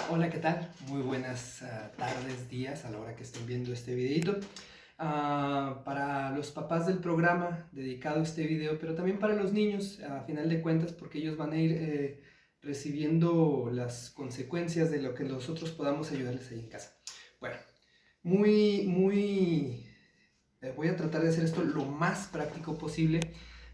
Hola, ¿qué tal? Muy buenas tardes, días a la hora que estén viendo este videito. Para los papás del programa, dedicado este video, pero también para los niños, a final de cuentas, porque ellos van a ir recibiendo las consecuencias de lo que nosotros podamos ayudarles ahí en casa. Bueno, voy a tratar de hacer esto lo más práctico posible,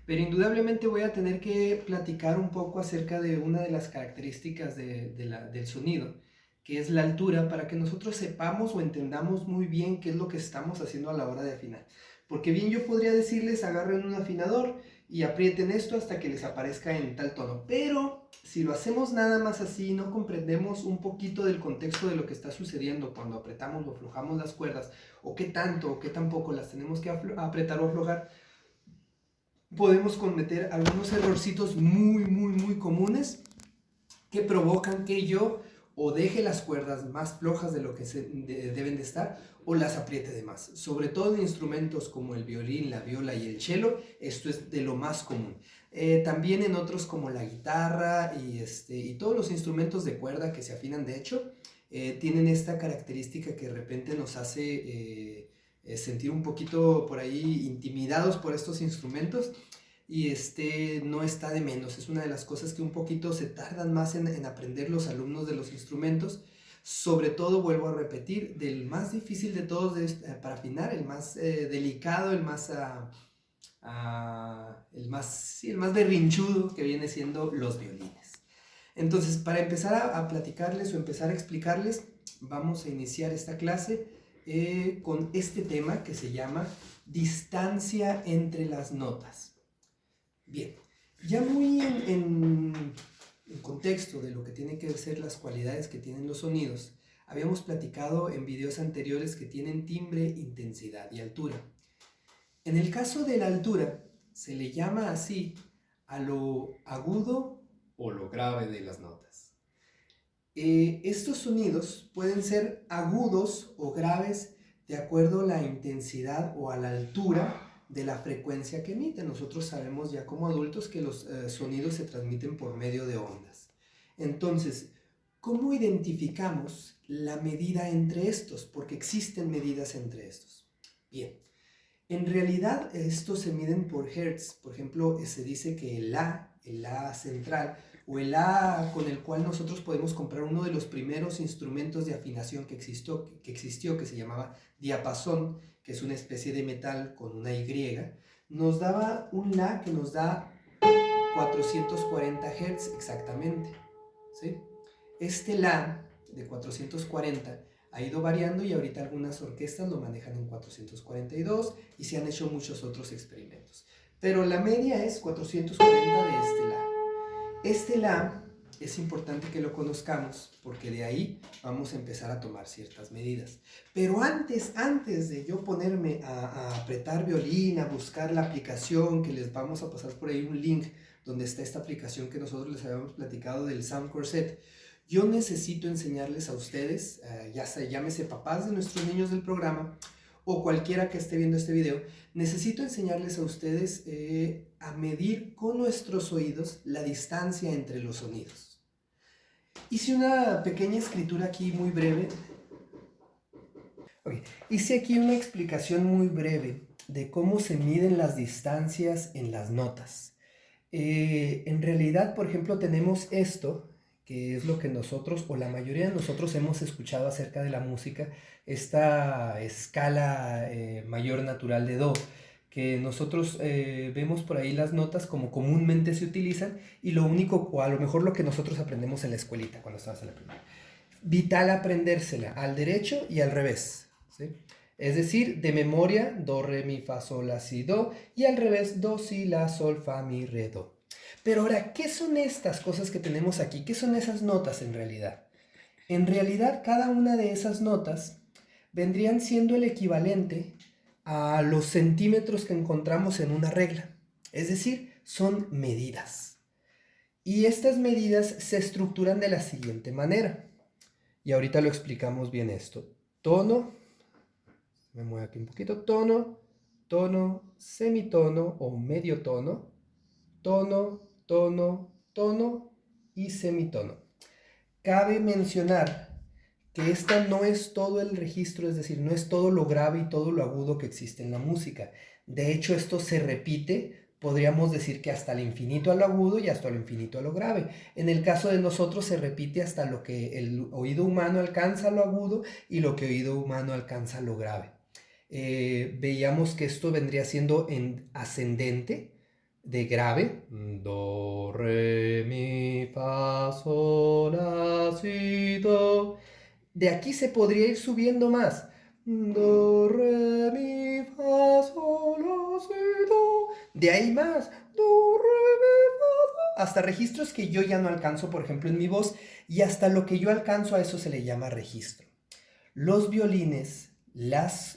pero indudablemente voy a tener que platicar un poco acerca de una de las características del sonido, que es la altura, para que nosotros sepamos o entendamos muy bien qué es lo que estamos haciendo a la hora de afinar. Porque bien yo podría decirles, agarren un afinador y aprieten esto hasta que les aparezca en tal tono. Pero si lo hacemos nada más así, no comprendemos un poquito del contexto de lo que está sucediendo cuando apretamos o aflojamos las cuerdas, o qué tanto o qué tan poco las tenemos que apretar o aflojar, podemos cometer algunos errorcitos muy comunes que provocan que yo o deje las cuerdas más flojas de lo que deben de estar, o las apriete de más. Sobre todo en instrumentos como el violín, la viola y el cello, esto es de lo más común. También en otros como la guitarra y todos los instrumentos de cuerda que se afinan, de hecho, tienen esta característica que de repente nos hace sentir un poquito por ahí intimidados por estos instrumentos, y no está de menos. Es una de las cosas que un poquito se tardan más en aprender los alumnos de los instrumentos. Sobre todo, vuelvo a repetir, del más difícil de todos para afinar, el más delicado, el más berrinchudo, que viene siendo los violines. Entonces, para empezar a platicarles o empezar a explicarles, vamos a iniciar esta clase con este tema que se llama distancia entre las notas. Bien, ya muy en contexto de lo que tienen que ser las cualidades que tienen los sonidos, habíamos platicado en videos anteriores que tienen timbre, intensidad y altura. En el caso de la altura, se le llama así a lo agudo o lo grave de las notas. Estos sonidos pueden ser agudos o graves de acuerdo a la intensidad o a la altura de la frecuencia que emiten. Nosotros sabemos ya como adultos que los sonidos se transmiten por medio de ondas. Entonces, ¿cómo identificamos la medida entre estos? Porque existen medidas entre estos. Bien, en realidad estos se miden por hertz. Por ejemplo, se dice que el La central, o el La con el cual nosotros podemos comprar uno de los primeros instrumentos de afinación que se llamaba diapasón, que es una especie de metal con una Y, nos daba un La que nos da 440 Hz exactamente, ¿sí? Este La de 440 ha ido variando y ahorita algunas orquestas lo manejan en 442 y se han hecho muchos otros experimentos. Pero la media es 440 de este La. Este La es importante que lo conozcamos porque de ahí vamos a empezar a tomar ciertas medidas. Pero antes de yo ponerme a apretar violín, a buscar la aplicación, que les vamos a pasar por ahí un link donde está esta aplicación que nosotros les habíamos platicado del Soundcore Set, yo necesito enseñarles a ustedes, ya sea, llámese papás de nuestros niños del programa o cualquiera que esté viendo este video, necesito enseñarles a ustedes a medir con nuestros oídos la distancia entre los sonidos. Hice una pequeña escritura aquí muy breve. Okay. Hice aquí una explicación muy breve de cómo se miden las distancias en las notas. En realidad, por ejemplo, tenemos esto, que es lo que nosotros, o la mayoría de nosotros hemos escuchado acerca de la música, esta escala mayor natural de Do, que nosotros vemos por ahí las notas como comúnmente se utilizan, y lo único, o a lo mejor lo que nosotros aprendemos en la escuelita cuando estabas en la primaria. Vital aprendérsela al derecho y al revés, ¿sí? Es decir, de memoria, do, re, mi, fa, sol, la, si, do, y al revés, do, si, la, sol, fa, mi, re, do. Pero ahora, ¿qué son estas cosas que tenemos aquí? ¿Qué son esas notas en realidad? En realidad, cada una de esas notas vendrían siendo el equivalente a los centímetros que encontramos en una regla. Es decir, son medidas. Y estas medidas se estructuran de la siguiente manera. Y ahorita lo explicamos bien esto. Tono, me muevo aquí un poquito, tono, tono, semitono o medio tono, tono, tono, tono y semitono. cabe mencionar que esta no es todo el registro, es decir, no es todo lo grave y todo lo agudo que existe en la música. De hecho, esto se repite, podríamos decir que hasta el infinito a lo agudo y hasta lo infinito a lo grave. En el caso de nosotros se repite hasta lo que el oído humano alcanza a lo agudo y lo que el oído humano alcanza a lo grave. Veíamos que esto vendría siendo en ascendente de grave. Do, re, mi, fa, sol, la, si, do. De aquí se podría ir subiendo más. Do, re, mi, fa, sol, la, si, do. De ahí más. Do, re, mi, fa, do. Hasta registros que yo ya no alcanzo, por ejemplo, en mi voz. Y hasta lo que yo alcanzo a eso se le llama registro. Los violines, las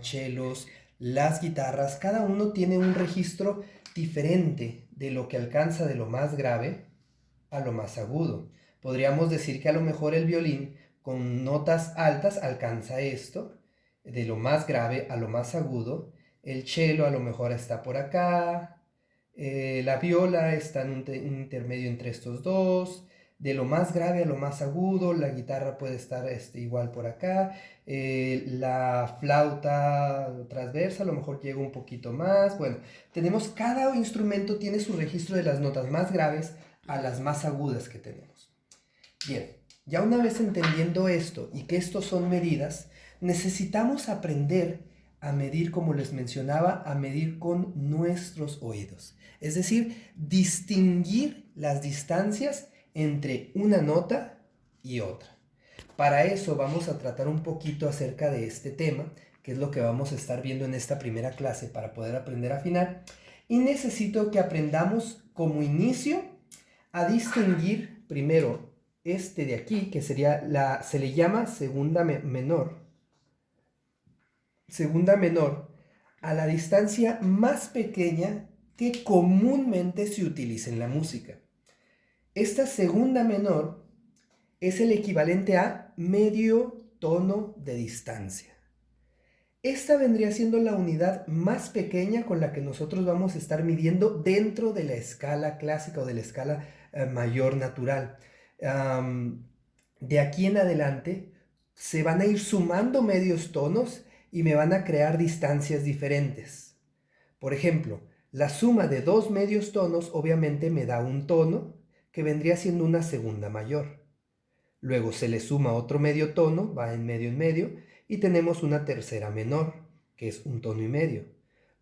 chelos, las guitarras, cada uno tiene un registro diferente de lo que alcanza de lo más grave a lo más agudo. Podríamos decir que a lo mejor el violín con notas altas alcanza esto, de lo más grave a lo más agudo. El cello a lo mejor está por acá. La viola está en un intermedio entre estos dos. De lo más grave a lo más agudo, la guitarra puede estar igual por acá. La flauta transversa a lo mejor llega un poquito más. Bueno, cada instrumento tiene su registro de las notas más graves a las más agudas que tenemos. Bien, ya una vez entendiendo esto y que estos son medidas, necesitamos aprender a medir, como les mencionaba, a medir con nuestros oídos. Es decir, distinguir las distancias entre una nota y otra. Para eso vamos a tratar un poquito acerca de este tema, que es lo que vamos a estar viendo en esta primera clase para poder aprender a afinar. Y necesito que aprendamos como inicio a distinguir primero este de aquí, que sería se le llama segunda menor. Segunda menor a la distancia más pequeña que comúnmente se utiliza en la música. Esta segunda menor es el equivalente a medio tono de distancia. Esta vendría siendo la unidad más pequeña con la que nosotros vamos a estar midiendo dentro de la escala clásica o de la escala mayor natural. De aquí en adelante se van a ir sumando medios tonos y me van a crear distancias diferentes. Por ejemplo, la suma de dos medios tonos obviamente me da un tono que vendría siendo una segunda mayor. Luego se le suma otro medio tono, va en medio, y tenemos una tercera menor, que es un tono y medio.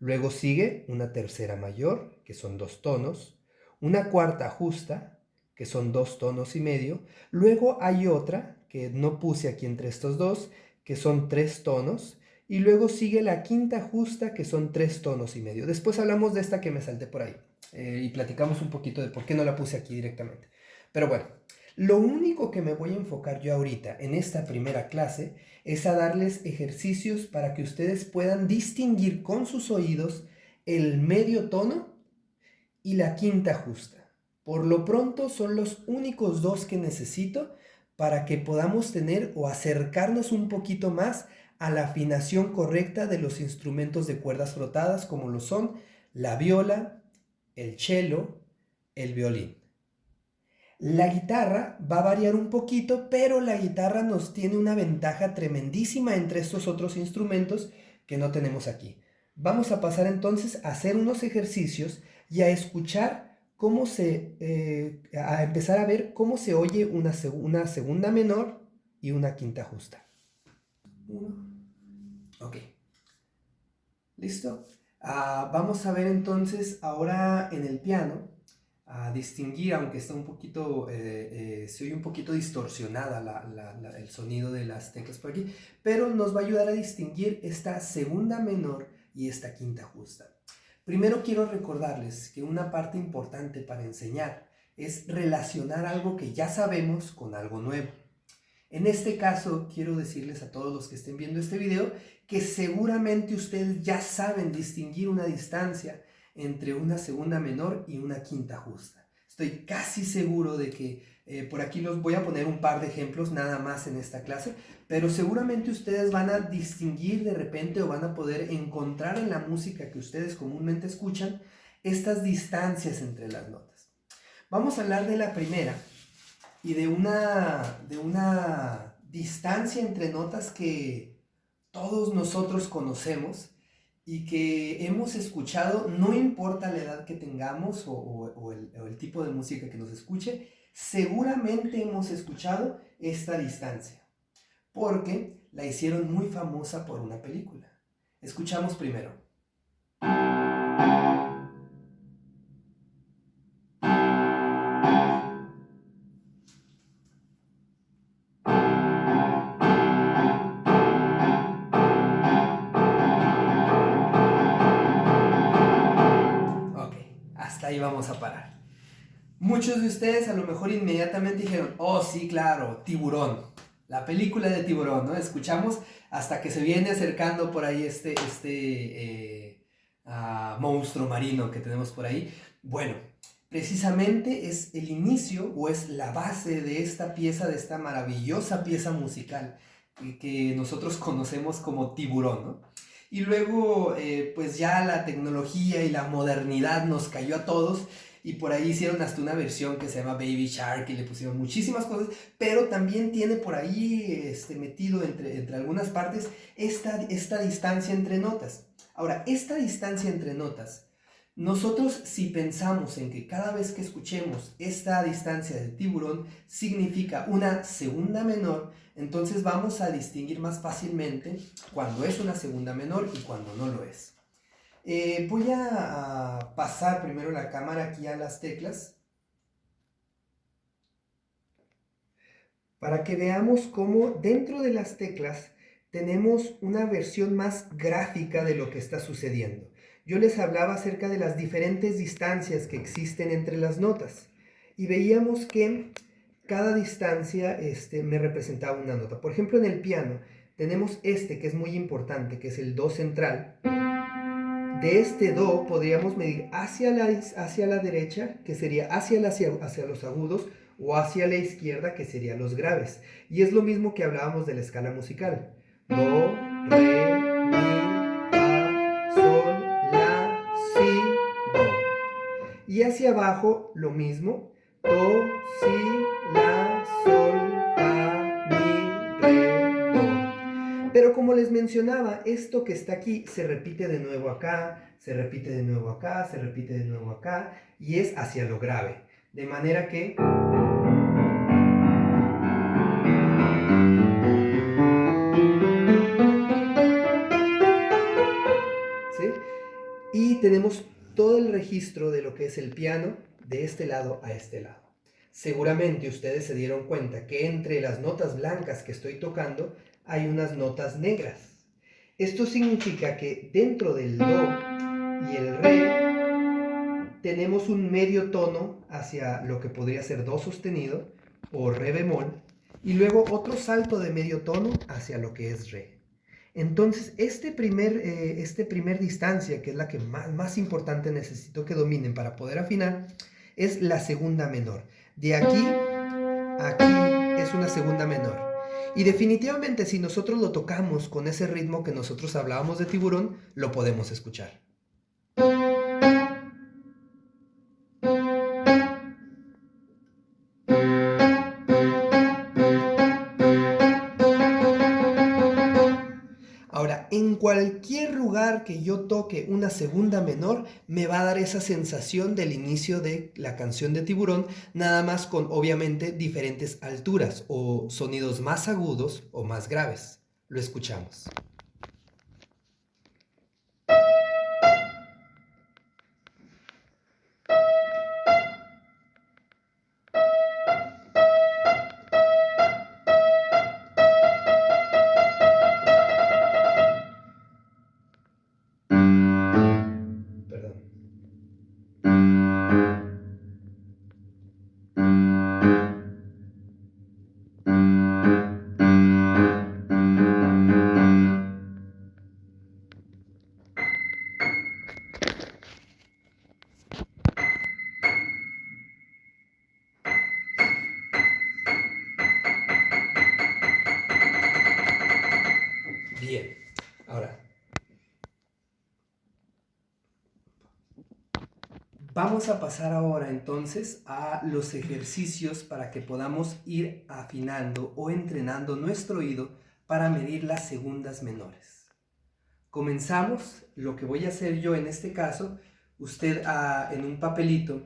Luego sigue una tercera mayor, que son dos tonos, una cuarta justa, que son dos tonos y medio. Luego hay otra, que no puse aquí entre estos dos, que son tres tonos. Y luego sigue la quinta justa, que son tres tonos y medio. Después hablamos de esta que me salté por ahí. Y platicamos un poquito de por qué no la puse aquí directamente. Pero bueno, lo único que me voy a enfocar yo ahorita en esta primera clase es a darles ejercicios para que ustedes puedan distinguir con sus oídos el medio tono y la quinta justa. Por lo pronto son los únicos dos que necesito para que podamos tener o acercarnos un poquito más a la afinación correcta de los instrumentos de cuerdas frotadas como lo son la viola, el cello, el violín. La guitarra va a variar un poquito, pero la guitarra nos tiene una ventaja tremendísima entre estos otros instrumentos que no tenemos aquí. Vamos a pasar entonces a hacer unos ejercicios y a escuchar a empezar a ver cómo se oye una segunda menor y una quinta justa. Ok. ¿Listo? Vamos a ver entonces ahora en el piano a distinguir, aunque está un poquito, se oye un poquito distorsionada el sonido de las teclas por aquí, pero nos va a ayudar a distinguir esta segunda menor y esta quinta justa. Primero quiero recordarles que una parte importante para enseñar es relacionar algo que ya sabemos con algo nuevo. En este caso, quiero decirles a todos los que estén viendo este video que seguramente ustedes ya saben distinguir una distancia entre una segunda menor y una quinta justa. Estoy casi seguro de que por aquí los voy a poner un par de ejemplos nada más en esta clase, pero seguramente ustedes van a distinguir de repente o van a poder encontrar en la música que ustedes comúnmente escuchan estas distancias entre las notas. Vamos a hablar de la primera, y de una distancia entre notas que todos nosotros conocemos y que hemos escuchado, no importa la edad que tengamos o el tipo de música que nos escuche, seguramente hemos escuchado esta distancia, porque la hicieron muy famosa por una película. Escuchamos primero. Ok, hasta ahí vamos a parar. Muchos de ustedes a lo mejor inmediatamente dijeron, oh sí, claro, Tiburón, la película de Tiburón, ¿no? Escuchamos hasta que se viene acercando por ahí monstruo marino que tenemos por ahí. Bueno, precisamente es el inicio o es la base de esta pieza, de esta maravillosa pieza musical que nosotros conocemos como Tiburón, ¿no? Y luego, pues ya la tecnología y la modernidad nos cayó a todos y por ahí hicieron hasta una versión que se llama Baby Shark y le pusieron muchísimas cosas, pero también tiene por ahí metido entre algunas partes esta distancia entre notas. Ahora, esta distancia entre notas, nosotros si pensamos en que cada vez que escuchemos esta distancia del Tiburón significa una segunda menor, entonces vamos a distinguir más fácilmente cuando es una segunda menor y cuando no lo es. Voy a pasar primero la cámara aquí a las teclas para que veamos cómo dentro de las teclas tenemos una versión más gráfica de lo que está sucediendo. Yo les hablaba acerca de las diferentes distancias que existen entre las notas y veíamos que cada distancia me representaba una nota. Por ejemplo, en el piano tenemos que es muy importante, que es el do central. De este do podríamos medir hacia la derecha, que sería hacia los agudos, o hacia la izquierda, que serían los graves. Y es lo mismo que hablábamos de la escala musical. Do, re, mi, fa, sol, la, si, do. Y hacia abajo lo mismo. Do, si, la, sol, fa, mi, re, do. Pero como les mencionaba, esto que está aquí se repite de nuevo acá, se repite de nuevo acá, se repite de nuevo acá, y es hacia lo grave. De manera que... ¿sí? Y tenemos todo el registro de lo que es el piano de este lado a este lado. Seguramente ustedes se dieron cuenta que entre las notas blancas que estoy tocando hay unas notas negras. Esto significa que dentro del do y el re tenemos un medio tono hacia lo que podría ser do sostenido o re bemol y luego otro salto de medio tono hacia lo que es re. Entonces, este primer distancia, que es la que más importante necesito que dominen para poder afinar, es la segunda menor. De aquí a aquí es una segunda menor. Y definitivamente si nosotros lo tocamos con ese ritmo que nosotros hablábamos de Tiburón, lo podemos escuchar. Ahora, en cualquier lugar que yo toque una segunda menor, me va a dar esa sensación del inicio de la canción de Tiburón, nada más con obviamente diferentes alturas o sonidos más agudos o más graves. Lo escuchamos. Perdón. Vamos a pasar ahora entonces a los ejercicios para que podamos ir afinando o entrenando nuestro oído para medir las segundas menores. Comenzamos. Lo que voy a hacer yo en este caso, usted en un papelito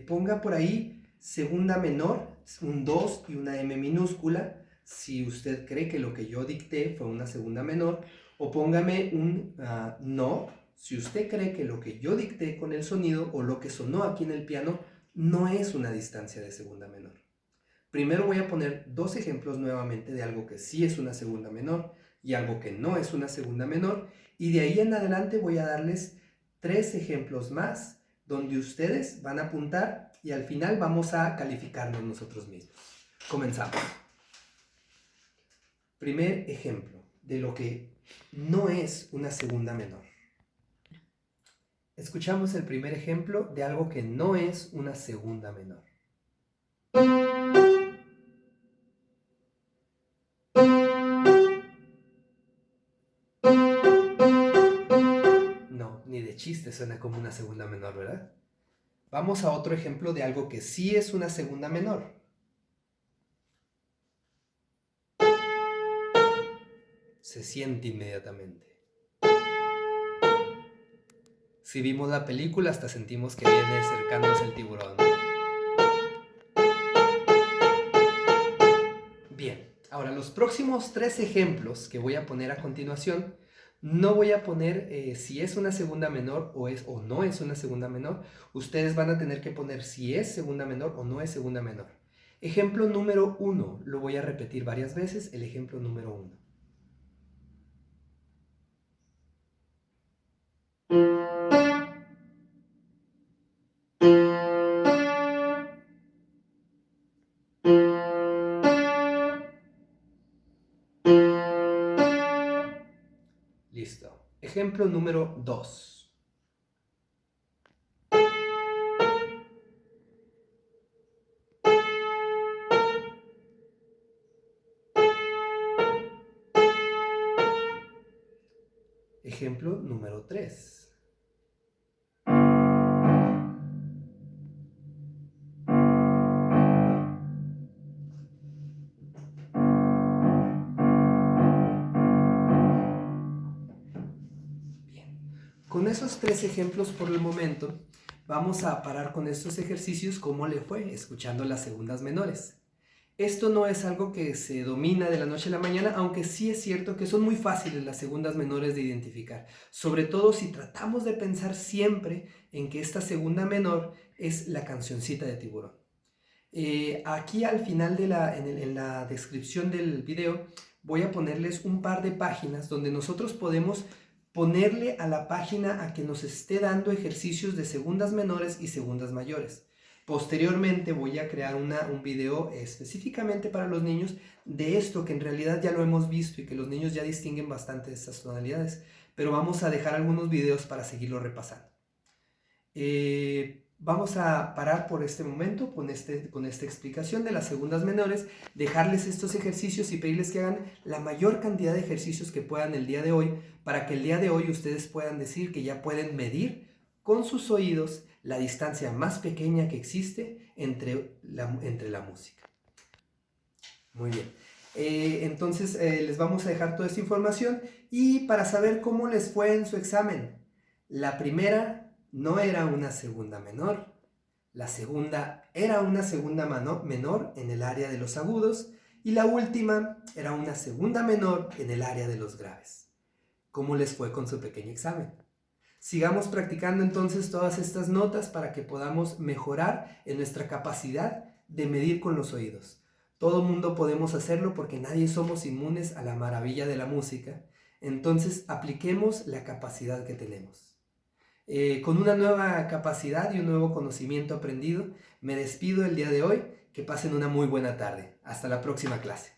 ponga por ahí segunda menor, un 2 y una M minúscula, si usted cree que lo que yo dicté fue una segunda menor, o póngame un no, si usted cree que lo que yo dicté con el sonido o lo que sonó aquí en el piano no es una distancia de segunda menor. Primero voy a poner dos ejemplos nuevamente de algo que sí es una segunda menor y algo que no es una segunda menor, y de ahí en adelante voy a darles 3 ejemplos más donde ustedes van a apuntar y al final vamos a calificarnos nosotros mismos. Comenzamos. Primer ejemplo de lo que no es una segunda menor. Escuchamos el primer ejemplo de algo que no es una segunda menor. No, ni de chiste suena como una segunda menor, ¿verdad? Vamos a otro ejemplo de algo que sí es una segunda menor. Se siente inmediatamente. Si vimos la película, hasta sentimos que viene acercándose el tiburón. Bien, ahora los próximos 3 ejemplos que voy a poner a continuación, no voy a poner si es una segunda menor o no es una segunda menor. Ustedes van a tener que poner si es segunda menor o no es segunda menor. Ejemplo número 1, lo voy a repetir varias veces, el ejemplo número 1. Listo. Ejemplo número 2. Ejemplo número 3. Con esos 3 ejemplos por el momento, vamos a parar con estos ejercicios cómo le fue escuchando las segundas menores. Esto no es algo que se domina de la noche a la mañana, aunque sí es cierto que son muy fáciles las segundas menores de identificar, sobre todo si tratamos de pensar siempre en que esta segunda menor es la cancioncita de Tiburón. Aquí al final en la descripción del video voy a ponerles un par de páginas donde nosotros podemos ponerle a la página a que nos esté dando ejercicios de segundas menores y segundas mayores. Posteriormente voy a crear un video específicamente para los niños de esto que en realidad ya lo hemos visto y que los niños ya distinguen bastante de estas tonalidades, pero vamos a dejar algunos videos para seguirlo repasando. Vamos a parar por este momento con esta explicación de las segundas menores, dejarles estos ejercicios y pedirles que hagan la mayor cantidad de ejercicios que puedan el día de hoy, para que el día de hoy ustedes puedan decir que ya pueden medir con sus oídos la distancia más pequeña que existe entre la música. Muy bien. Entonces les vamos a dejar toda esta información y para saber cómo les fue en su examen. La primera no era una segunda menor. La segunda era una segunda menor en el área de los agudos y la última era una segunda menor en el área de los graves. ¿Cómo les fue con su pequeño examen? Sigamos practicando entonces todas estas notas para que podamos mejorar en nuestra capacidad de medir con los oídos. Todo mundo podemos hacerlo porque nadie somos inmunes a la maravilla de la música. Entonces apliquemos la capacidad que tenemos. Con una nueva capacidad y un nuevo conocimiento aprendido, me despido el día de hoy. Que pasen una muy buena tarde. Hasta la próxima clase.